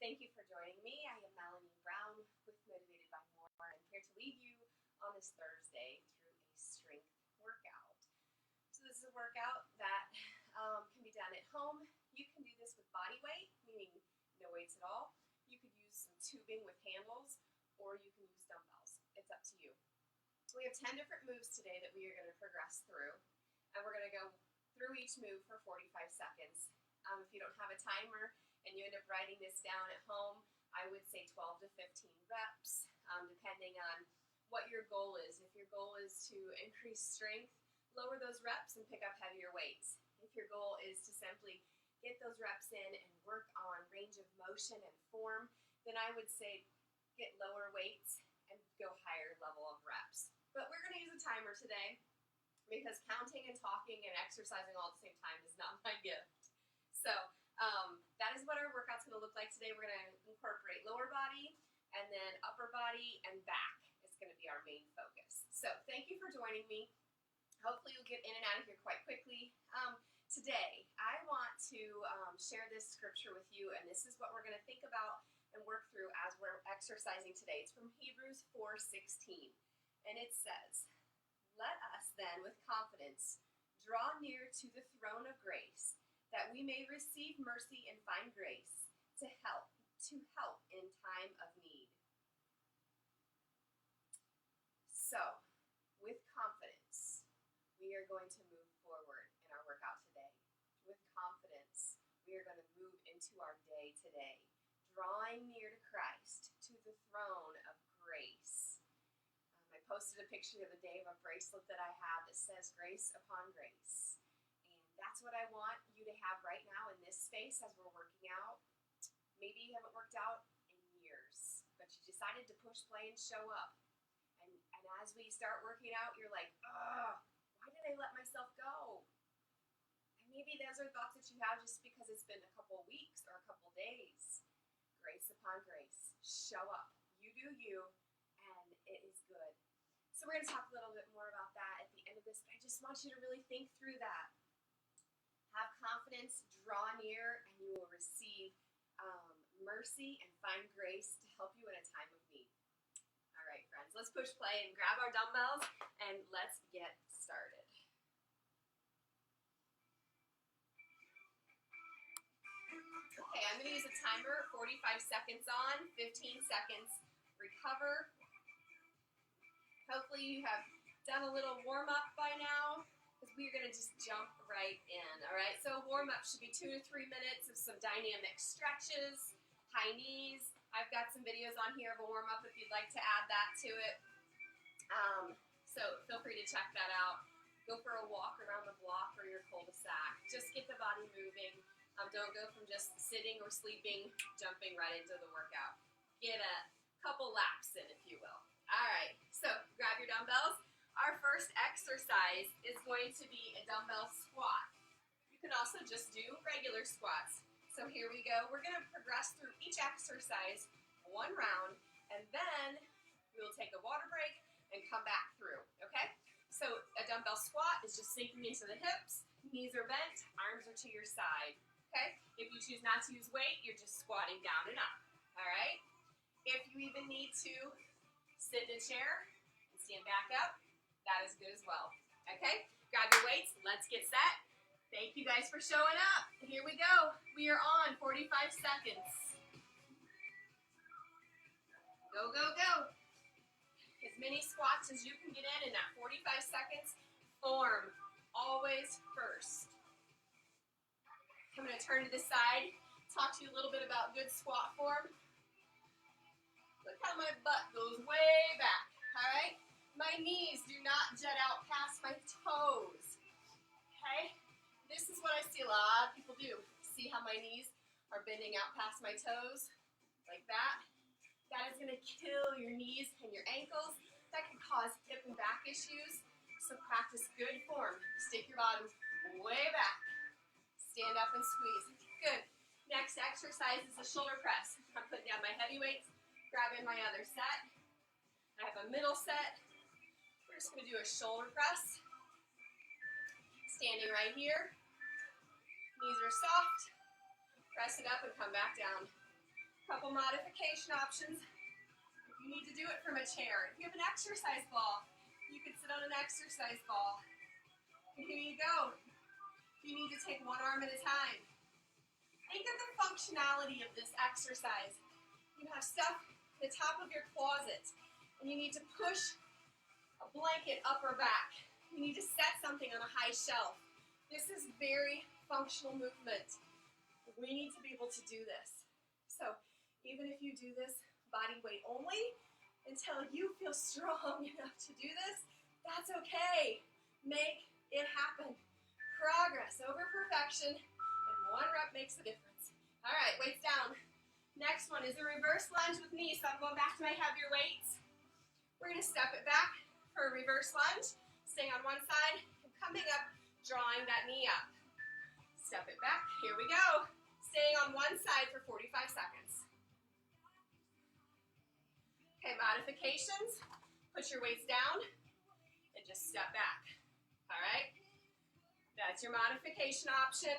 Thank you for joining me. I am Melanie Brown with Motivated by More. I'm here to lead you on this Thursday through a strength workout. So this is a workout that can be done at home. You can do this with body weight, meaning no weights at all. You could use some tubing with handles, or you can use dumbbells. It's up to you. We have 10 different moves today that we are going to progress through, and we're going to go through each move for 45 seconds. If you don't have a timer and you end up writing this down at home, I would say 12 to 15 reps, depending on what your goal is. If your goal is to increase strength, lower those reps and pick up heavier weights. If your goal is to simply get those reps in and work on range of motion and form, then I would say get lower weights and go higher level of reps. But we're going to use a timer today because counting and talking and exercising all at the same time is not my gift. So that is what our workout's going to look like today. We're going to incorporate lower body and then upper body and back is going to be our main focus. So thank you for joining me. Hopefully you'll get in and out of here quite quickly. Today I want to share this scripture with you, and this is what we're going to think about and work through as we're exercising today. It's from Hebrews 4:16, and it says, "Let us then with confidence draw near to the throne of grace, that we may receive mercy and find grace to help in time of need." So, with confidence, we are going to move forward in our workout today. With confidence, we are going to move into our day today, drawing near to Christ, to the throne of grace. I posted a picture the other day of a bracelet that I have that says grace upon grace. That's what I want you to have right now in this space as we're working out. Maybe you haven't worked out in years, but you decided to push play and show up. And as we start working out, you're like, oh, why did I let myself go? And maybe those are thoughts that you have just because it's been a couple weeks or a couple days. Grace upon grace. Show up. You do you, and it is good. So we're going to talk a little bit more about that at the end of this, but I just want you to really think through that. Have confidence, draw near, and you will receive mercy and find grace to help you in a time of need. All right, friends, let's push play and grab our dumbbells, and let's get started. Okay, I'm going to use a timer, 45 seconds on, 15 seconds recover. Hopefully you have done a little warm-up by now, because we're going to just jump right in, all right? So warm-up should be 2 to 3 minutes of some dynamic stretches, high knees. I've got some videos on here of a warm-up if you'd like to add that to it. So feel free to check that out. Go for a walk around the block or your cul-de-sac. Just get the body moving. Don't go from just sitting or sleeping, jumping right into the workout. Get a couple laps in, if you will. All right, so grab your dumbbells. Our first exercise is going to be a dumbbell squat. You can also just do regular squats. So here we go. We're going to progress through each exercise one round, and then we'll take a water break and come back through, okay? So a dumbbell squat is just sinking into the hips, knees are bent, arms are to your side, okay? If you choose not to use weight, you're just squatting down and up, all right? If you even need to sit in a chair and stand back up, that is good as well. Okay? Grab your weights. Let's get set. Thank you guys for showing up. Here we go. We are on 45 seconds. Go, go, go. As many squats as you can get in that 45 seconds. Form always first. I'm going to turn to the side, talk to you a little bit about good squat form. Look how my butt goes way back. All right? My knees do not jut out past my toes, okay? This is what I see a lot of people do. See how my knees are bending out past my toes, like that? That is gonna kill your knees and your ankles. That can cause hip and back issues, so practice good form. Stick your bottom way back. Stand up and squeeze. Good. Next exercise is a shoulder press. I'm putting down my heavy weights, grabbing my other set. I have a middle set. We're just going to do a shoulder press. Standing right here. Knees are soft. Press it up and come back down. Couple modification options. If you need to do it from a chair, if you have an exercise ball, you could sit on an exercise ball. And here you go. You need to take one arm at a time. Think of the functionality of this exercise. You have stuff at the top of your closet, and you need to push a blanket up or back. You need to set something on a high shelf. This is very functional movement. We need to be able to do this. So even if you do this body weight only until you feel strong enough to do this, that's okay. Make it happen. Progress over perfection, and one rep makes a difference. All right, weights down. Next one is a reverse lunge with knees. So I'm going back to my heavier weights. We're going to step it back for a reverse lunge, staying on one side, and coming up, drawing that knee up. Step it back. Here we go. Staying on one side for 45 seconds. Okay, modifications. Put your weights down and just step back. All right? That's your modification option.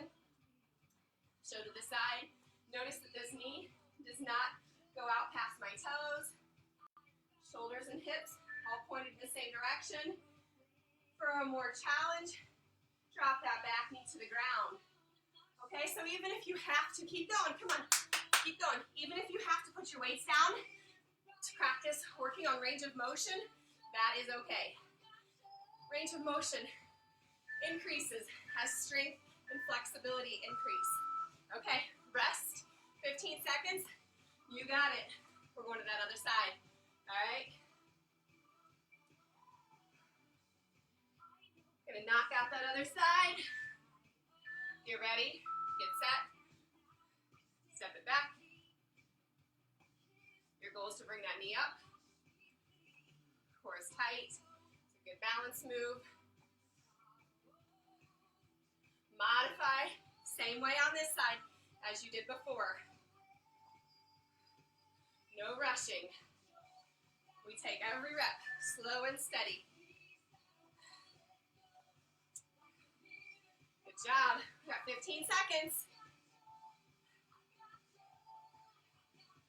Show to the side. Notice that this knee does not go out past my toes. Shoulders and hips all pointed in the same direction. For a more challenge, drop that back knee to the ground. Okay, so even if you have to keep going, come on, keep going. Even if you have to put your weights down to practice working on range of motion, that is okay. Range of motion increases as strength and flexibility increase. Okay, rest, 15 seconds. You got it. We're going to that other side. All right. Gonna knock out that other side. Get ready. Get set. Step it back. Your goal is to bring that knee up. Core is tight. It's a good balance move. Modify, same way on this side as you did before. No rushing. We take every rep, slow and steady. Good job. We got 15 seconds.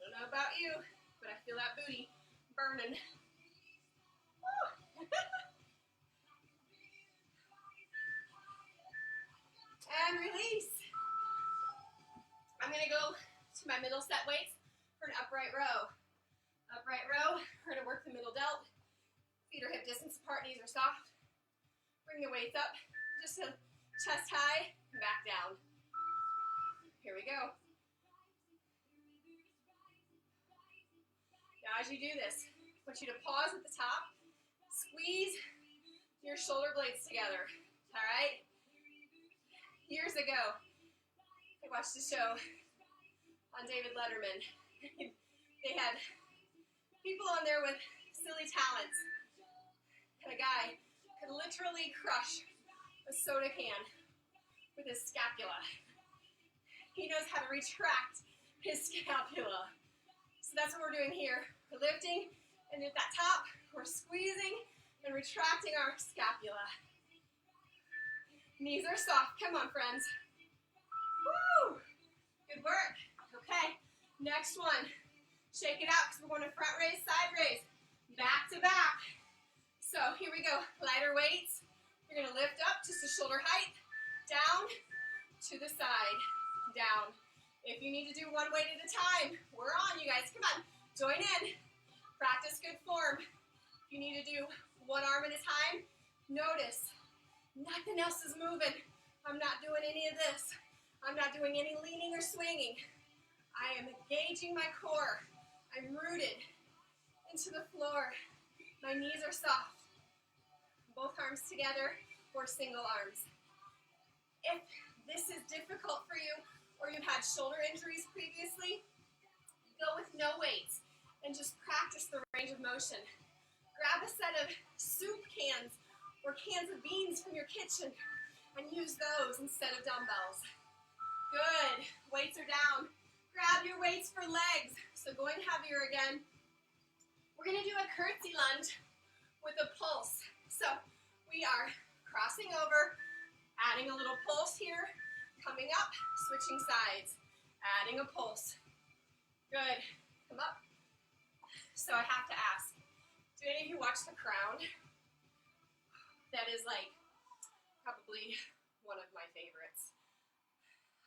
Don't know about you, but I feel that booty burning. And release. I'm going to go to my middle set weights for an upright row. Upright row, we're going to work the middle delt. Feet are hip distance apart, knees are soft. Bring the weights up just to chest high and back down. Here we go. Now as you do this, I want you to pause at the top, squeeze your shoulder blades together, all right? Years ago, I watched a show on David Letterman. They had people on there with silly talents. And a guy could literally crush a soda can with his scapula. He knows how to retract his scapula. So that's what we're doing here. We're lifting, and at that top, we're squeezing and retracting our scapula. Knees are soft. Come on, friends. Woo! Good work. Okay, next one. Shake it out because we're going to front raise, side raise, back to back. So here we go. Lighter weights. You're going to lift up just to shoulder height, down, to the side, down. If you need to do one weight at a time, we're on, you guys. Come on, join in. Practice good form. If you need to do one arm at a time, notice nothing else is moving. I'm not doing any of this. I'm not doing any leaning or swinging. I am engaging my core. I'm rooted into the floor. My knees are soft. Both arms together or single arms. If this is difficult for you or you've had shoulder injuries previously, go with no weights and just practice the range of motion. Grab a set of soup cans or cans of beans from your kitchen and use those instead of dumbbells. Good. Weights are down. Grab your weights for legs. So going heavier again. We're going to do a curtsy lunge with a pulse. So we are crossing over, adding a little pulse here, coming up, switching sides, adding a pulse. Good. Come up. So I have to ask, do any of you watch The Crown? That is like probably one of my favorites.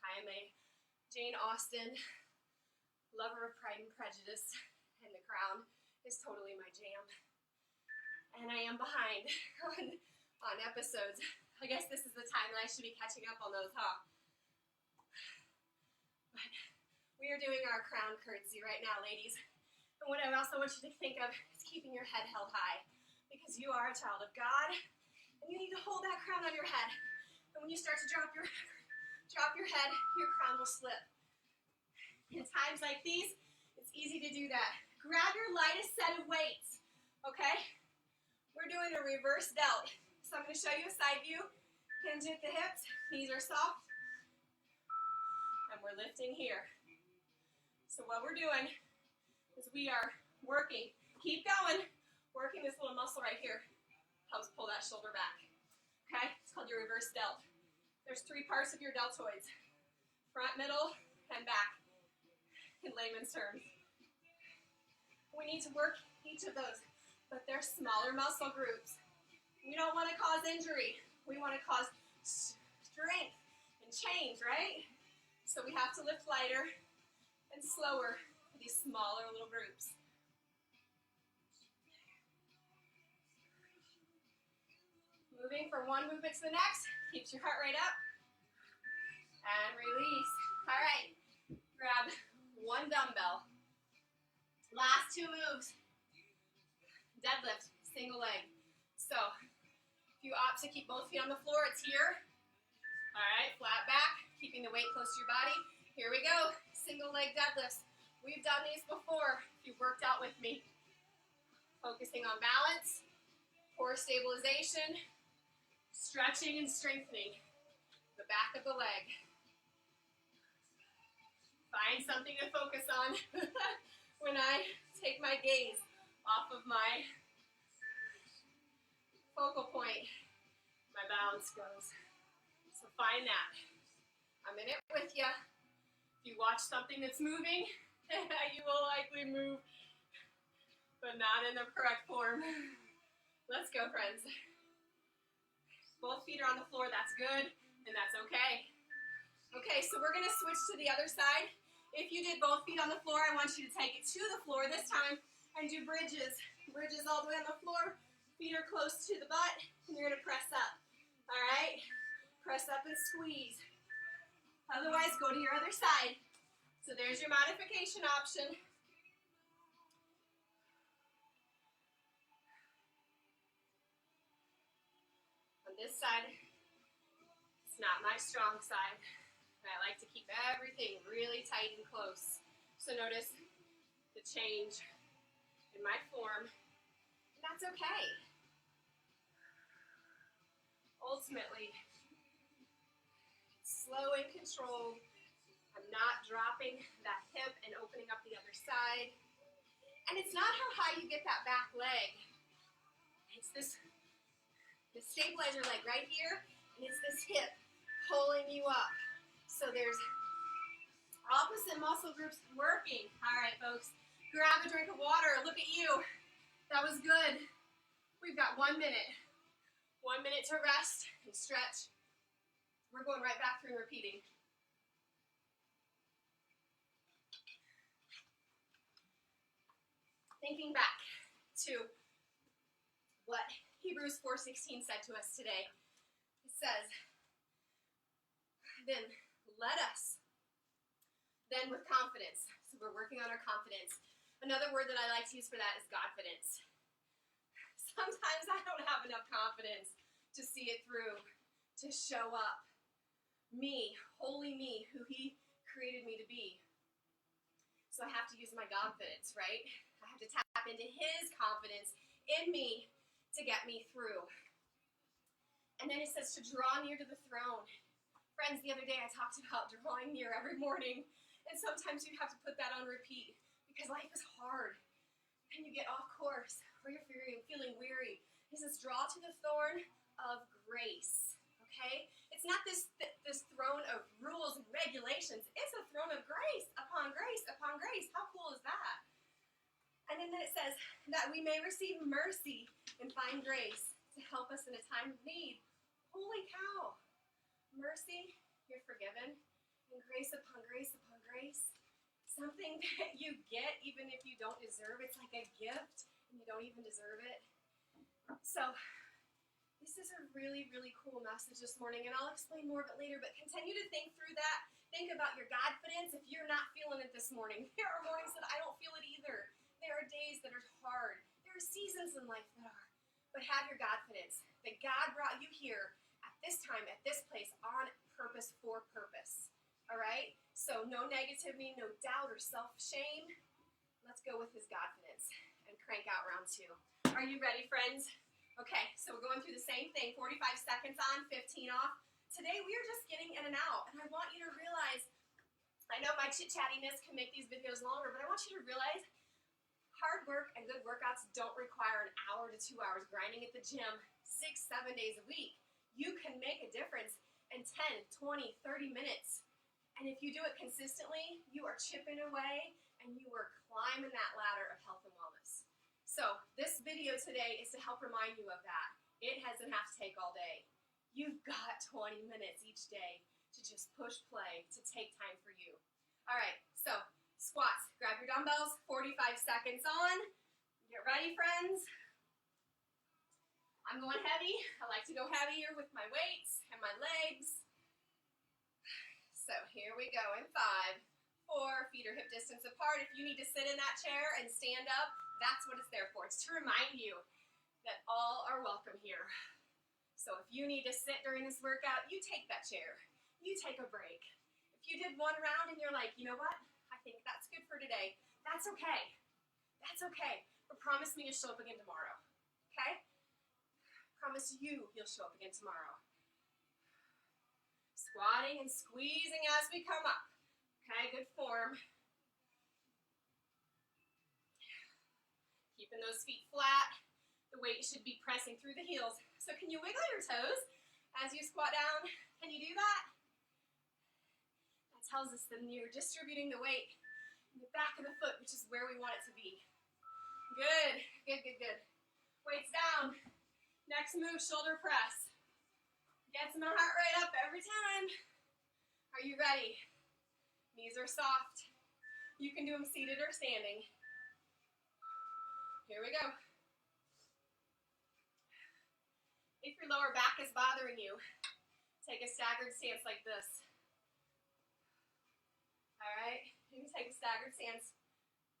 I am a Jane Austen lover of Pride and Prejudice, and The Crown is totally my jam. And I am behind on episodes. I guess this is the time that I should be catching up on those, huh? But we are doing our crown curtsy right now, ladies. And what I also want you to think of is keeping your head held high, because you are a child of God, and you need to hold that crown on your head. And when you start to drop your head, your crown will slip. In times like these, it's easy to do that. Grab your lightest set of weights, okay? We're doing a reverse delt. So I'm going to show you a side view. Hinge at the hips, knees are soft, and we're lifting here. So what we're doing is we are working, keep going, working this little muscle right here. Helps pull that shoulder back, okay? It's called your reverse delt. There's 3 parts of your deltoids: front, middle, and back, in layman's terms. We need to work each of those, but they're smaller muscle groups. We don't want to cause injury. We want to cause strength and change, right? So we have to lift lighter and slower for these smaller little groups. Moving from one movement to the next, keeps your heart rate up. And release. All right, grab 1 dumbbell. Last 2 moves. Deadlift, single leg. So, if you opt to keep both feet on the floor, it's here. All right, flat back, keeping the weight close to your body. Here we go, single leg deadlifts. We've done these before, if you've worked out with me. Focusing on balance, core stabilization, stretching and strengthening the back of the leg. Find something to focus on when I take my gaze off of my focal point. My balance goes. So find that. I'm in it with you. If you watch something that's moving, you will likely move, but not in the correct form. Let's go, friends. Both feet are on the floor. That's good, and that's okay. Okay, so we're gonna switch to the other side. If you did both feet on the floor, I want you to take it to the floor this time and do bridges. Bridges all the way on the floor. Feet are close to the butt, and you're gonna press up. All right? Press up and squeeze. Otherwise, go to your other side. So there's your modification option. On this side, it's not my strong side. I like to keep everything really tight and close. So notice the change in my form, and that's okay. Ultimately, slow and controlled. I'm not dropping that hip and opening up the other side. And it's not how high you get that back leg. It's the stabilizer leg right here, and it's this hip pulling you up. So there's opposite muscle groups working. All right, folks, grab a drink of water. Look at you. That was good. We've got 1 minute. 1 minute to rest and stretch. We're going right back through and repeating. Thinking back to what Hebrews 4:16 said to us today. It says, then let us, then with confidence. So we're working on our confidence. Another word that I like to use for that is Godfidence. Sometimes I don't have enough confidence to see it through, to show up. Me, holy me, who he created me to be. So I have to use my confidence, right? I have to tap into his confidence in me to get me through. And then it says to draw near to the throne. Friends, the other day I talked about drawing near every morning, and sometimes you have to put that on repeat because life is hard and you get off course or you're feeling weary. It says draw to the throne of grace, okay? It's not this throne of rules and regulations. It's a throne of grace upon grace upon grace. How cool And then it says that we may receive mercy and find grace to help us in a time of need. Holy cow. Mercy, you're forgiven. And grace upon grace upon grace. Something that you get even if you don't deserve. It's like a gift and you don't even deserve it. So this is a really, really cool message this morning, and I'll explain more of it later, but continue to think through that. Think about your Godfidence if you're not feeling it this morning. There are mornings that I don't feel it either. There are days that are hard. There are seasons in life that are. But have your Godfidence that God brought you here at this time, at this place, on purpose, for purpose. All right? So no negativity, no doubt or self-shame. Let's go with his Godfidence and crank out round 2. Are you ready, friends? Okay, so we're going through the same thing. 45 seconds on, 15 off. Today we are just getting in and out, and I want you to realize, I know my chit-chattiness can make these videos longer, but I want you to realize hard work and good workouts don't require an hour to 2 hours grinding at the gym 6-7 days a week. You can make a difference in 10, 20, 30 minutes. And if you do it consistently, you are chipping away and you are climbing that ladder of health and wellness. So this video today is to help remind you of that. It doesn't have to take all day. You've got 20 minutes each day to just push play, to take time for you. All right, so squats. Grab your dumbbells, 45 seconds on. Get ready, friends. I'm going heavy. I like to go heavier with my weights and my legs. So here we go in 5, 4, feet are hip distance apart. If you need to sit in that chair and stand up, that's what it's there for. It's to remind you that all are welcome here. So if you need to sit during this workout, you take that chair. You take a break. If you did one round and you're like, you know what? I think that's good for today. That's okay. That's okay. But promise me you'll show up again tomorrow. Okay? Promise you'll show up again tomorrow. Squatting and squeezing as we come up. Okay, good form. Keeping those feet flat. The weight should be pressing through the heels. So can you wiggle your toes as you squat down? Can you do that? That tells us that you're distributing the weight in the back of the foot, which is where we want it to be. Good, good, good, good. Weights down. Next move, shoulder press. Gets my heart rate up every time. Are you ready? Knees are soft. You can do them seated or standing. Here we go. If your lower back is bothering you, take a staggered stance like this. All right, you can take a staggered stance.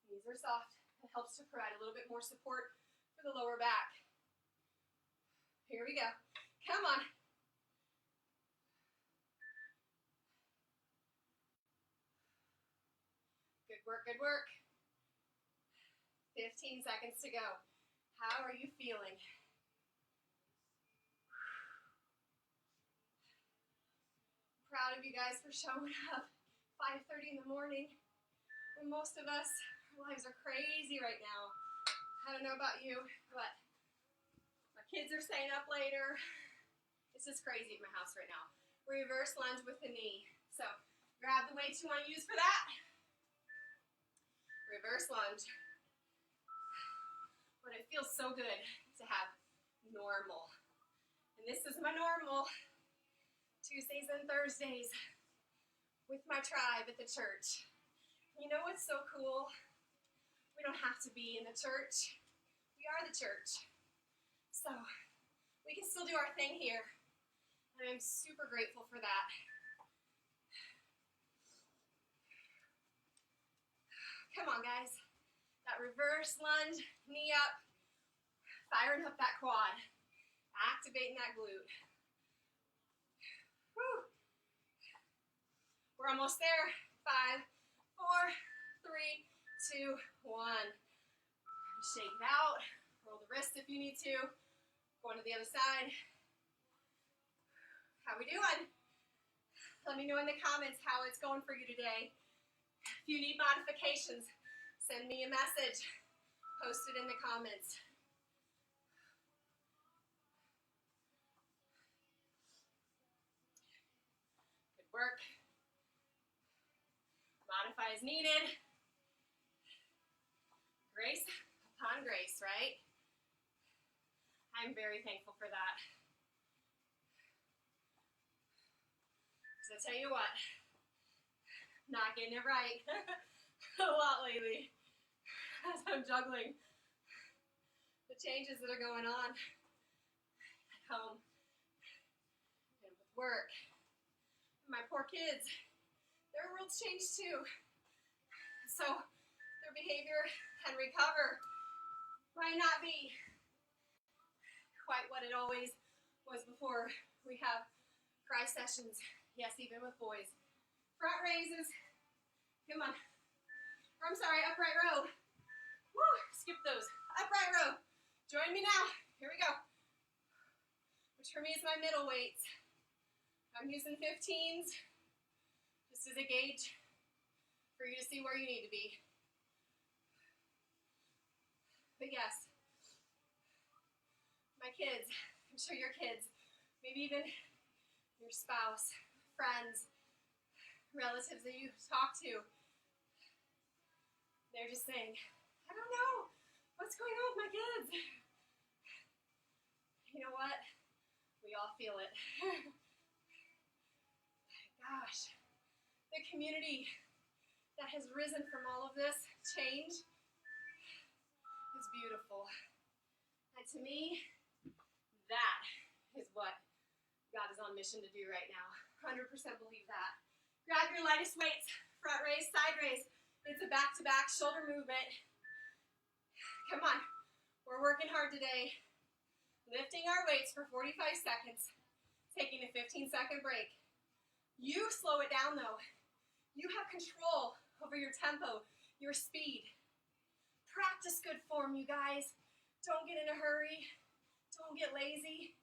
Knees are soft. It helps to provide a little bit more support for the lower back. Here we go. Come on. Good work, good work. 15 seconds to go. How are you feeling? Proud of you guys for showing up 5:30 in the morning. When most of us, our lives are crazy right now. I don't know about you, but my kids are staying up later. It's just crazy at my house right now. Reverse lunge with the knee. So grab the weights you want to use for that. Reverse lunge. But it feels so good to have normal. And this is my normal. Tuesdays and Thursdays with my tribe at the church. You know what's so cool? We don't have to be in the church. We are the church. So we can still do our thing here. And I'm super grateful for that. Come on, guys. That reverse lunge, knee up, firing up that quad, activating that glute. Woo. We're almost there. 5, 4, 3, 2, 1. Shake it out. Roll the wrist if you need to. Going to the other side. How we doing? Let me know in the comments how it's going for you today. If you need modifications, send me a message. Post it in the comments. Good work. Modify as needed. Grace. con grace, right? I'm very thankful for that. Because I tell you what, not getting it right a lot lately as I'm juggling the changes that are going on at home and with work. My poor kids, their world's changed too. So their behavior and recover might not be quite what it always was before. We have cry sessions, yes, even with boys. Front raises, come on. Or I'm sorry, upright row. Woo, skip those. Upright row. Join me now. Here we go. Which for me is my middle weights. I'm using 15s just as a gauge for you to see where you need to be. But yes, my kids, I'm sure your kids, maybe even your spouse, friends, relatives that you talk to, they're just saying, I don't know, what's going on with my kids? You know what? We all feel it. Gosh, the community that has risen from all of this change is beautiful. And to me, that is what God is on mission to do right now. 100% believe that. Grab your lightest weights, front raise, side raise. It's a back-to-back shoulder movement. Come on, we're working hard today. Lifting our weights for 45 seconds, taking a 15-second break. You slow it down though. You have control over your tempo, your speed. Practice good form, you guys. Don't get in a hurry. Don't get lazy.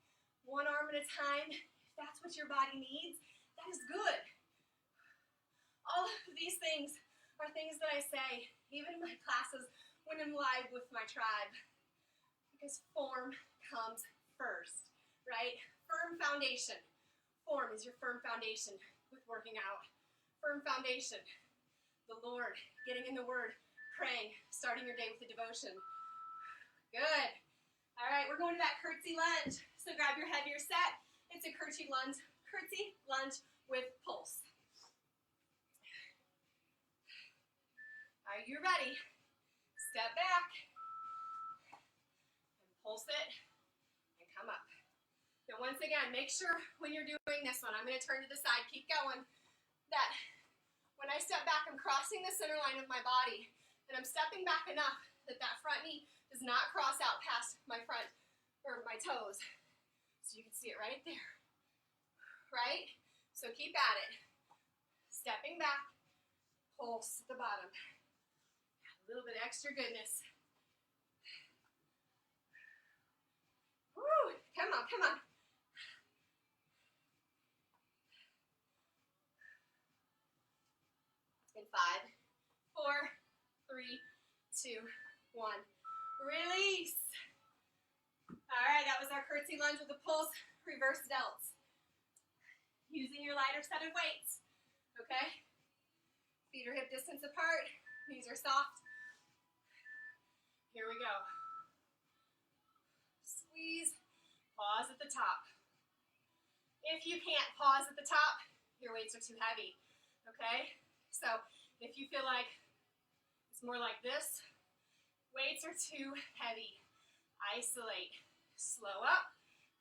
One arm at a time. If that's what your body needs, that is good. All of these things are things that I say, even in my classes when I'm live with my tribe. Because form comes first, right? Firm foundation. Form is your firm foundation with working out. Firm foundation. The Lord, getting in the Word, praying, starting your day with a devotion. Good. All right, we're going to that curtsy lunge. So grab your heavier set. It's a curtsy lunge with pulse. Are you ready? Step back and pulse it and come up. Now once again, make sure when you're doing this one, I'm going to turn to the side, keep going, that when I step back, I'm crossing the center line of my body, and I'm stepping back enough that that front knee does not cross out past my front, or my toes. So you can see it right there, right? So keep at it. Stepping back, pulse at the bottom. A little bit extra goodness. Woo, come on, come on. In 5, 4, 3, 2, 1. Release. All right, that was our curtsy lunge with the pulse, reverse delts. Using your lighter set of weights, okay? Feet are hip distance apart, knees are soft. Here we go. Squeeze, pause at the top. If you can't pause at the top, your weights are too heavy, okay? So if you feel like it's more like this, weights are too heavy. Isolate, slow up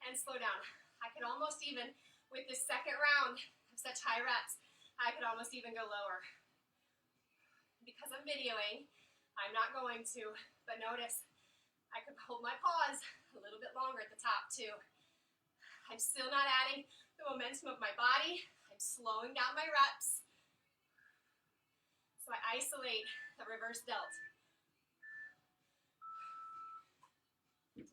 and slow down. I could almost even, with this second round of such high reps, I could almost even go lower. Because I'm videoing, I'm not going to, but notice I could hold my pause a little bit longer at the top too. I'm still not adding the momentum of my body. I'm slowing down my reps. So I isolate the reverse delt.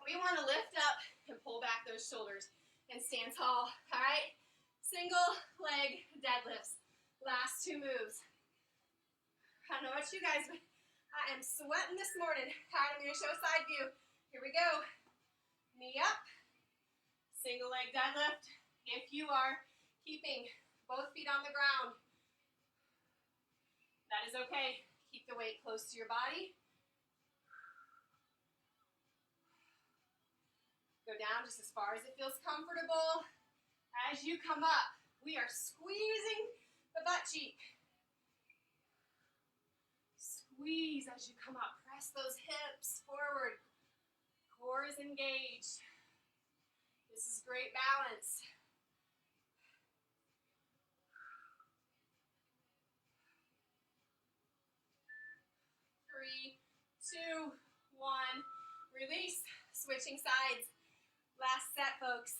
We want to lift up and pull back those shoulders and stand tall, all right? Single leg deadlifts. Last 2 moves. I don't know about you guys, but I am sweating this morning. All right, I'm going to show side view. Here we go. Knee up. Single leg deadlift. If you are keeping both feet on the ground, that is okay. Keep the weight close to your body. Go down just as far as it feels comfortable. As you come up, we are squeezing the butt cheek. Squeeze as you come up. Press those hips forward. Core is engaged. This is great balance. Three, two, one. Release. Switching sides. Last set, folks.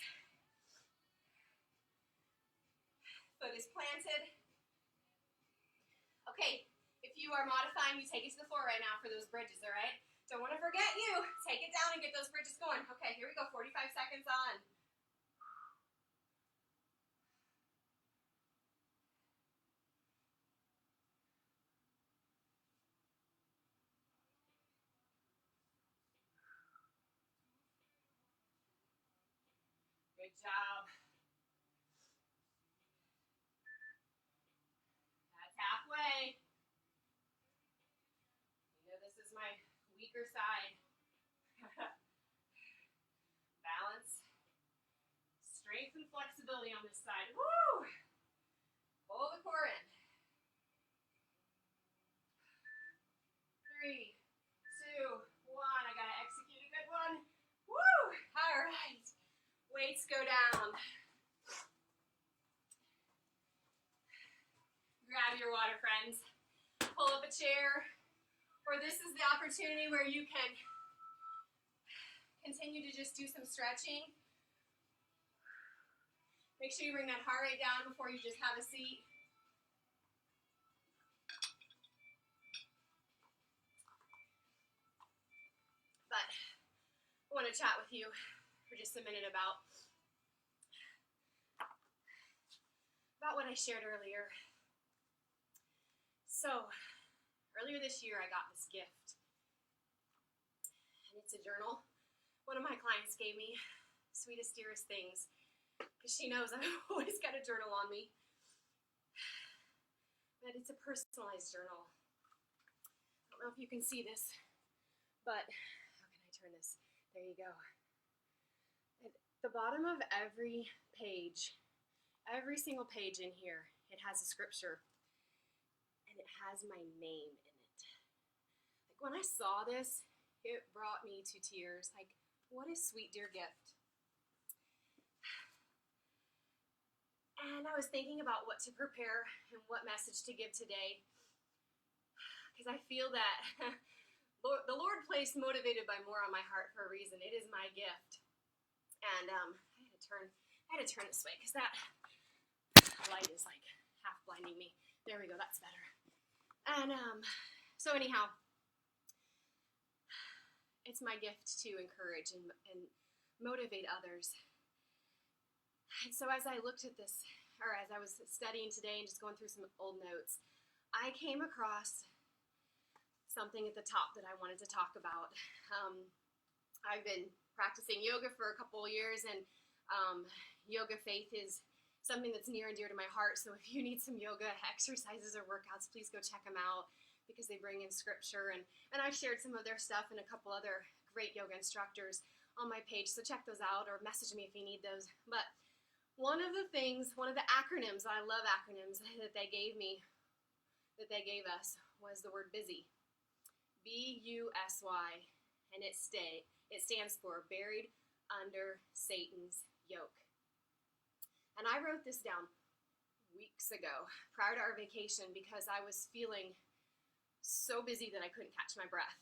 Foot is planted. Okay, if you are modifying, you take it to the floor right now for those bridges, all right? Don't want to forget you. Take it down and get those bridges going. Okay, here we go, 45 seconds on. Good job. That's halfway. You know, this is my weaker side. Balance. Strength and flexibility on this side. Woo! Pull the core in. 3, 2, 1. I gotta execute a good one. Woo! All right. Weights go down. Grab your water, friends. Pull up a chair. Or this is the opportunity where you can continue to just do some stretching. Make sure you bring that heart rate down before you just have a seat. But I want to chat with you for just a minute about what I shared earlier. So, earlier this year I got this gift. And it's a journal. One of my clients gave me, sweetest, dearest things, because she knows I've always got a journal on me. But it's a personalized journal. I don't know if you can see this, but how can I turn this? There you go. At the bottom of every page, every single page in here, it has a scripture, and it has my name in it. Like when I saw this, it brought me to tears. Like, what a sweet, dear gift. And I was thinking about what to prepare and what message to give today, because I feel that the Lord placed motivated by more on my heart for a reason. It is my gift. And I had to turn this way because that light is like half blinding me. There we go, that's better. And so anyhow, it's my gift to encourage and motivate others. And so as I looked at this, or as I was studying today and just going through some old notes, I came across something at the top that I wanted to talk about. I've been practicing yoga for a couple of years, and yoga faith is something that's near and dear to my heart. So if you need some yoga exercises or workouts, please go check them out, because they bring in scripture. And I've shared some of their stuff and a couple other great yoga instructors on my page. So check those out or message me if you need those. But one of the acronyms, I love acronyms, that they gave us was the word busy. BUSY, and it stands for Buried Under Satan's Yoke. And I wrote this down weeks ago, prior to our vacation, because I was feeling so busy that I couldn't catch my breath.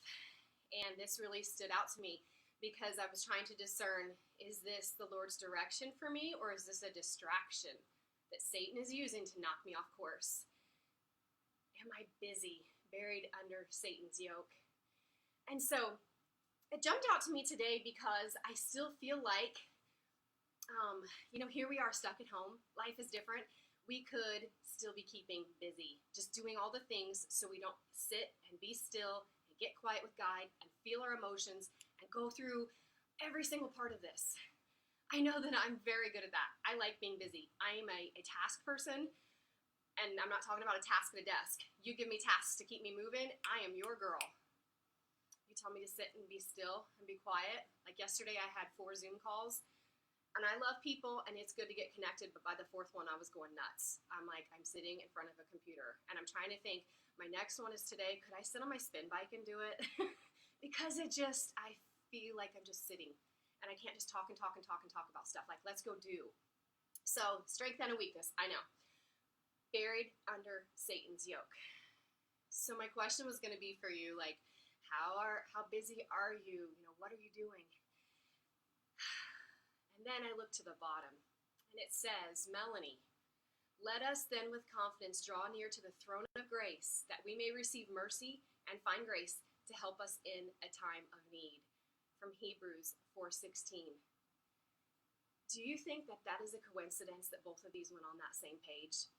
And this really stood out to me, because I was trying to discern, is this the Lord's direction for me, or is this a distraction that Satan is using to knock me off course? Am I busy, buried under Satan's yoke? And so it jumped out to me today because I still feel like, here we are stuck at home. Life is different. We could still be keeping busy, just doing all the things so we don't sit and be still and get quiet with God and feel our emotions and go through every single part of this. I know that I'm very good at that. I like being busy. I am a task person, and I'm not talking about a task at a desk. You give me tasks to keep me moving, I am your girl. You tell me to sit and be still and be quiet. Like yesterday, I had 4 Zoom calls. And I love people, and it's good to get connected, but by the 4th one, I was going nuts. I'm sitting in front of a computer, and I'm trying to think, my next one is today, could I sit on my spin bike and do it? Because I feel like I'm just sitting, and I can't just talk and talk and talk and talk about stuff. Like, let's go do. So, strength and a weakness, I know. Buried under Satan's yoke. So my question was going to be for you, like, how busy are you? What are you doing? And then I look to the bottom, and it says, Melanie, let us then with confidence draw near to the throne of grace, that we may receive mercy and find grace to help us in a time of need. From Hebrews 4:16. Do you think that is a coincidence that both of these went on that same page?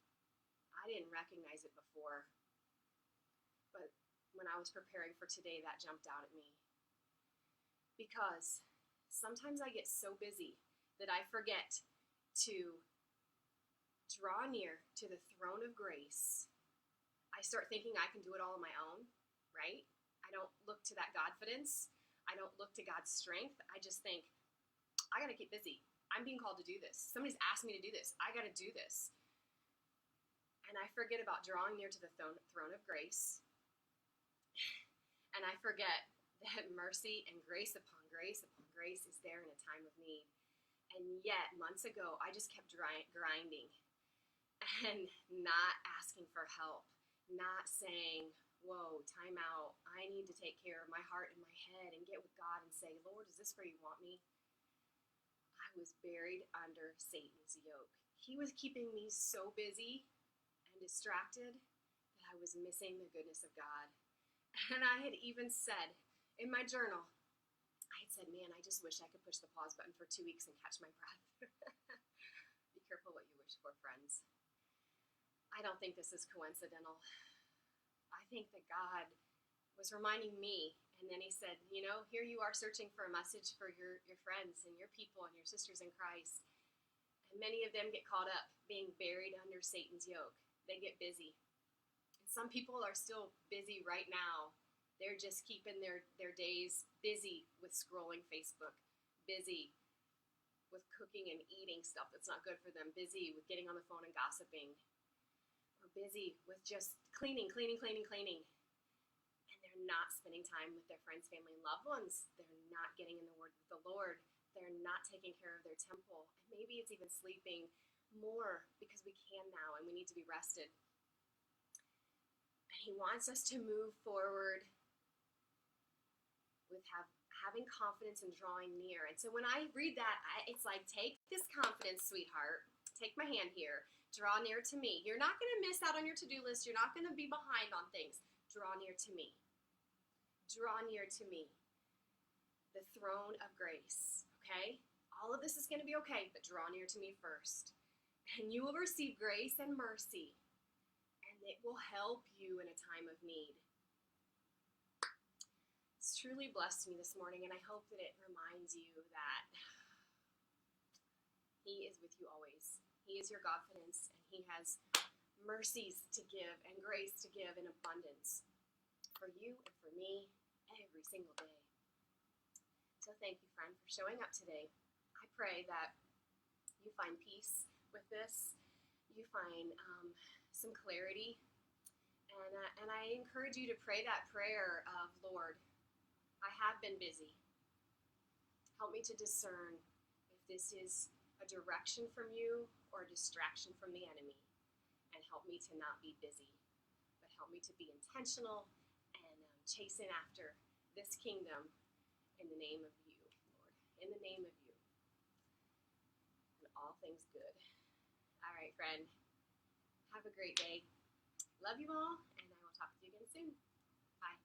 I didn't recognize it before, but when I was preparing for today, that jumped out at me. Because sometimes I get so busy that I forget to draw near to the throne of grace. I start thinking I can do it all on my own, right? I don't look to that Godfidence. I don't look to God's strength. I just think, I got to keep busy. I'm being called to do this. Somebody's asked me to do this. I got to do this. And I forget about drawing near to the throne of grace. And I forget that mercy and grace upon grace is there in a time of need. And yet, months ago, I just kept grinding and not asking for help, not saying, whoa, time out. I need to take care of my heart and my head and get with God and say, Lord, is this where you want me? I was buried under Satan's yoke. He was keeping me so busy and distracted that I was missing the goodness of God. And I had even said in my journal, I had said, man, I just wish I could push the pause button for 2 weeks and catch my breath. Be careful what you wish for, friends. I don't think this is coincidental. I think that God was reminding me, and then he said, here you are searching for a message for your friends and your people and your sisters in Christ. And many of them get caught up being buried under Satan's yoke. They get busy. And some people are still busy right now. They're just keeping their days busy with scrolling Facebook, busy with cooking and eating stuff that's not good for them, busy with getting on the phone and gossiping, or busy with just cleaning. And they're not spending time with their friends, family, and loved ones. They're not getting in the Word with the Lord. They're not taking care of their temple. And maybe it's even sleeping more because we can now and we need to be rested. And he wants us to move forward with having confidence and drawing near. And so when I read that, it's like, take this confidence, sweetheart. Take my hand here. Draw near to me. You're not going to miss out on your to-do list. You're not going to be behind on things. Draw near to me. Draw near to me. The throne of grace. Okay? All of this is going to be okay, but draw near to me first. And you will receive grace and mercy. And it will help you in a time of need. It's truly blessed me this morning, and I hope that it reminds you that he is with you always. He is your confidence, and he has mercies to give and grace to give in abundance for you and for me every single day. So thank you, friend, for showing up today. I pray that you find peace with this. You find some clarity. And I encourage you to pray that prayer of, Lord, I have been busy. Help me to discern if this is a direction from you or a distraction from the enemy. And help me to not be busy, but help me to be intentional and chasing after this kingdom in the name of you, Lord. In the name of you. And all things good. All right, friend. Have a great day. Love you all, and I will talk to you again soon. Bye.